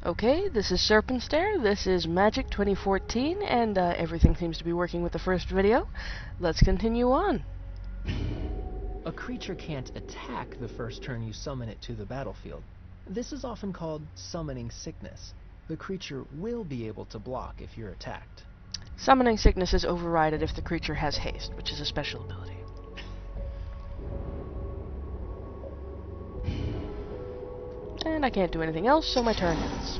Okay, this is Serpentstare, this is Magic 2014, and everything seems to be working with the first video. Let's continue on. A creature can't attack the first turn you summon it to the battlefield. This is often called summoning sickness. The creature will be able to block if you're attacked. Summoning sickness is overridden if the creature has haste, which is a special ability. And I can't do anything else, so my turn ends.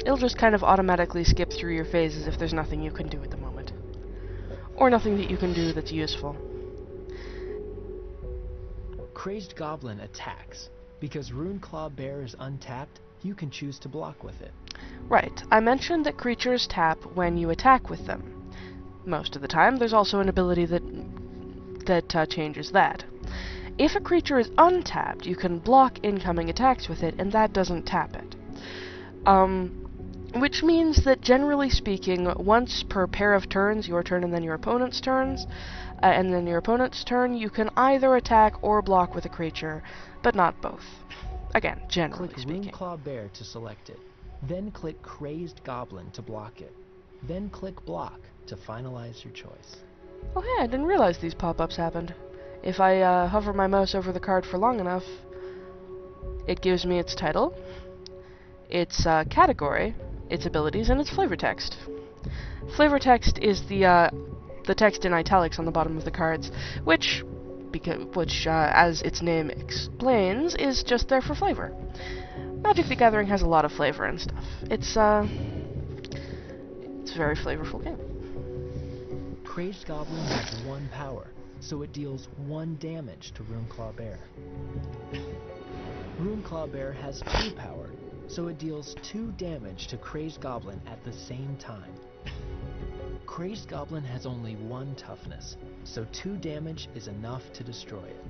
It'll just kind of automatically skip through your phases if there's nothing you can do at the moment. Or nothing that you can do that's useful. Crazed Goblin attacks. Because Runeclaw Bear is untapped, you can choose to block with it. Right, I mentioned that creatures tap when you attack with them. Most of the time, there's also an ability that changes that. If a creature is untapped, you can block incoming attacks with it, and that doesn't tap it. Which means that, generally speaking, once per pair of turns, your turn and then your opponent's turns, and then your opponent's turn, you can either attack or block with a creature, but not both. Again, generally speaking. Click Runeclaw Bear to select it. Then click Crazed Goblin to block it. Then click Block to finalize your choice. Oh hey, I didn't realize these pop-ups happened. If I hover my mouse over the card for long enough, it gives me its title, its category, its abilities, and its flavor text. Flavor text is the text in italics on the bottom of the cards, which, as its name explains, is just there for flavor. Magic the Gathering has a lot of flavor and stuff. It's a very flavorful game. Crazed Goblin has 1 power, so it deals 1 damage to Runeclaw Bear. Runeclaw Bear has 2 power, so it deals 2 damage to Crazed Goblin at the same time. Crazed Goblin has only 1 toughness, so 2 damage is enough to destroy it.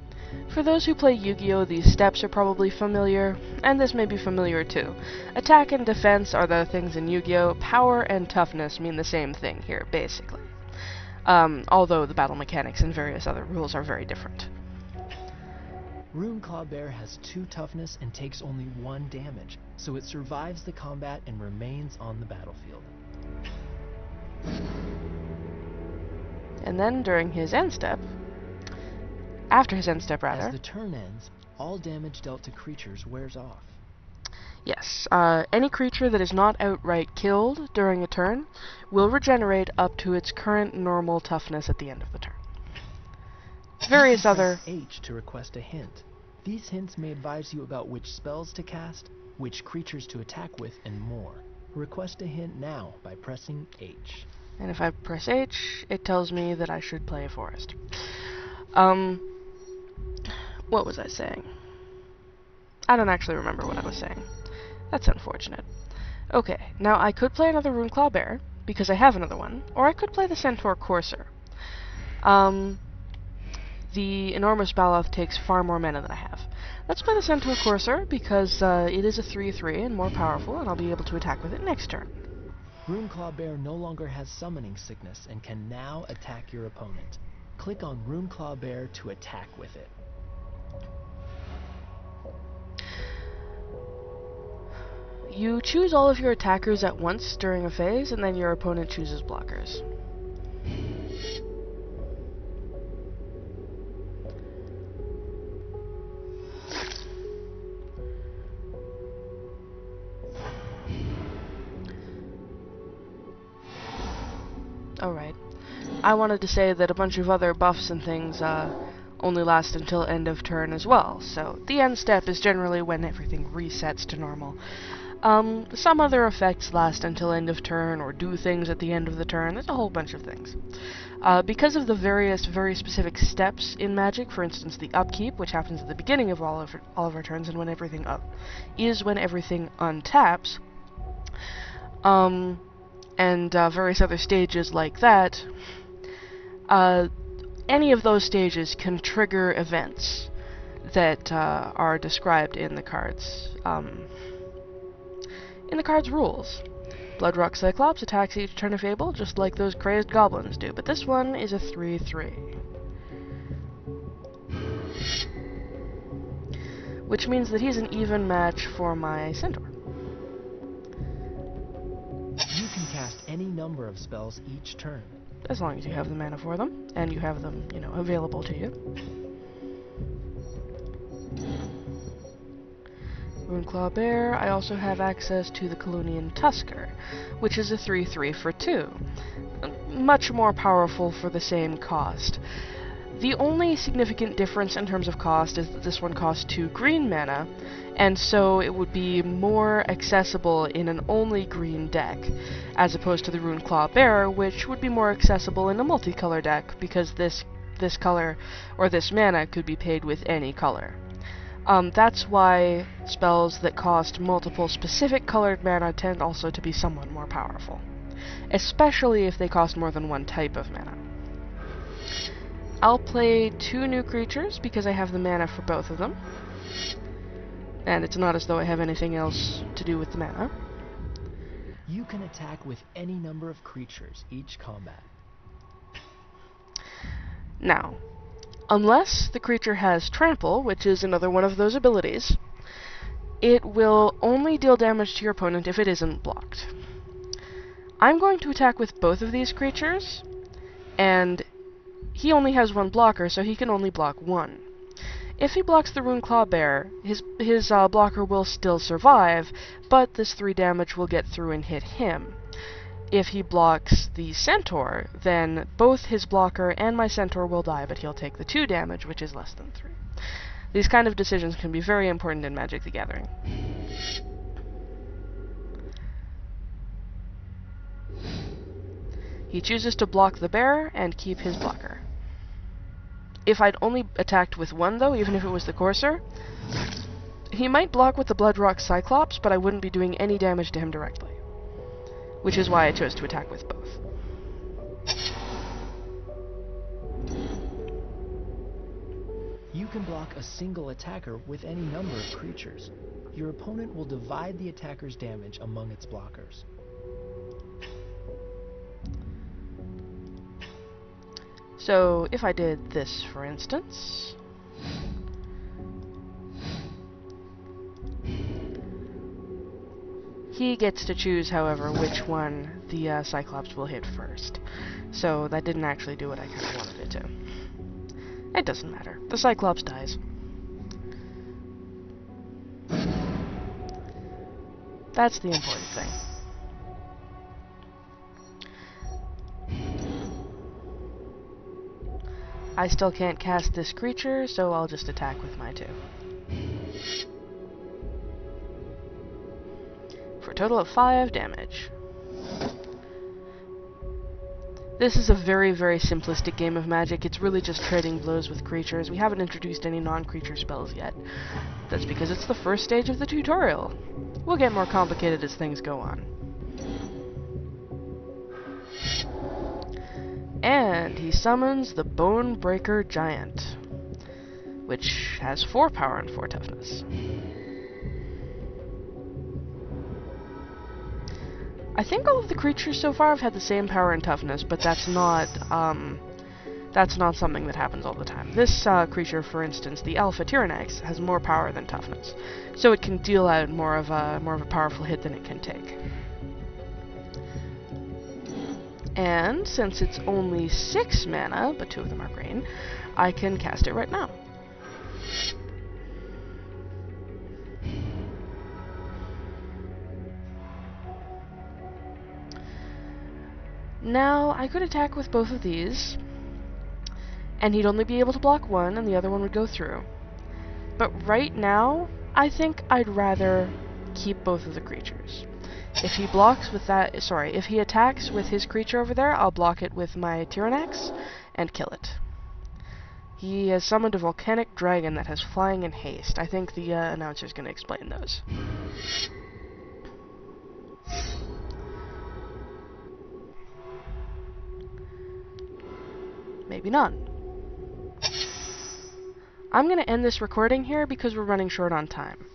For those who play Yu-Gi-Oh, these steps are probably familiar, and this may be familiar too. Attack and defense are the things in Yu-Gi-Oh! Power and toughness mean the same thing here, basically. Although the battle mechanics and various other rules are very different. Runeclaw Bear has 2 toughness and takes only 1 damage, so it survives the combat and remains on the battlefield. And then during his end step, after his end step rather, as the turn ends, all damage dealt to creatures wears off. Yes, any creature that is not outright killed during a turn will regenerate up to its current normal toughness at the end of the turn. Various other... Press H to request a hint. These hints may advise you about which spells to cast, which creatures to attack with, and more. Request a hint now by pressing H. And if I press H, it tells me that I should play a forest. What was I saying? I don't actually remember what I was saying. That's unfortunate. Okay, now I could play another Runeclaw Bear, because I have another one, or I could play the Centaur Courser. The Enormous Baloth takes far more mana than I have. Let's play the Centaur Courser, because it is a 3/3 and more powerful, and I'll be able to attack with it next turn. Runeclaw Bear no longer has summoning sickness and can now attack your opponent. Click on Runeclaw Bear to attack with it. You choose all of your attackers at once during a phase, and then your opponent chooses blockers. Alright. I wanted to say that a bunch of other buffs and things only last until end of turn as well, so the end step is generally when everything resets to normal. Some other effects last until end of turn, or do things at the end of the turn. There's a whole bunch of things. Because of the various very specific steps in Magic, for instance the upkeep, which happens at the beginning of all of our turns, and when everything untaps, and various other stages like that, any of those stages can trigger events that are described in the cards. In the card's rules. Bloodrock Cyclops attacks each turn of Fable, just like those Crazed Goblins do, but this one is a 3/3. which means that he's an even match for my centaur. You can cast any number of spells each turn. As long as you have the mana for them, and you have them, you know, available to you. Runeclaw Bear, I also have access to the Kalunian Tusker, which is a 3/3 for 2. Much more powerful for the same cost. The only significant difference in terms of cost is that this one costs 2 green mana, and so it would be more accessible in an only green deck, as opposed to the Runeclaw Bear, which would be more accessible in a multicolor deck, because this color, or this mana, could be paid with any color. That's why spells that cost multiple specific colored mana tend also to be somewhat more powerful, especially if they cost more than one type of mana. I'll play 2 new creatures because I have the mana for both of them, and it's not as though I have anything else to do with the mana. You can attack with any number of creatures each combat. Now, unless the creature has Trample, which is another one of those abilities, it will only deal damage to your opponent if it isn't blocked. I'm going to attack with both of these creatures, and he only has 1 blocker, so he can only block 1. If he blocks the Runeclaw Bear, his blocker will still survive, but this 3 damage will get through and hit him. If he blocks the Centaur, then both his blocker and my Centaur will die, but he'll take the 2 damage, which is less than 3. These kind of decisions can be very important in Magic the Gathering. He chooses to block the bear and keep his blocker. If I'd only attacked with 1, though, even if it was the Courser, he might block with the Bloodrock Cyclops, but I wouldn't be doing any damage to him directly. Which is why I chose to attack with both. You can block a single attacker with any number of creatures. Your opponent will divide the attacker's damage among its blockers. So, if I did this, for instance... He gets to choose, however, which one the Cyclops will hit first. So that didn't actually do what I kind of wanted it to. It doesn't matter. The Cyclops dies. That's the important thing. I still can't cast this creature, so I'll just attack with my 2. For a total of 5 damage. This is a very, very simplistic game of Magic. It's really just trading blows with creatures. We haven't introduced any non-creature spells yet. That's because it's the first stage of the tutorial. We'll get more complicated as things go on. And he summons the Bonebreaker Giant, which has 4 power and 4 toughness. I think all of the creatures so far have had the same power and toughness, but that's not something that happens all the time. This creature, for instance, the Alpha Tyrannax, has more power than toughness, so it can deal out more of a powerful hit than it can take. And since it's only 6 mana, but 2 of them are green, I can cast it right now. Now, I could attack with both of these, and he'd only be able to block 1, and the other one would go through. But right now, I think I'd rather keep both of the creatures. If he blocks with that, if he attacks with his creature over there, I'll block it with my Tyrannax and kill it. He has summoned a volcanic dragon that has flying and haste. I think the announcer's going to explain those. Maybe none. I'm going to end this recording here because we're running short on time.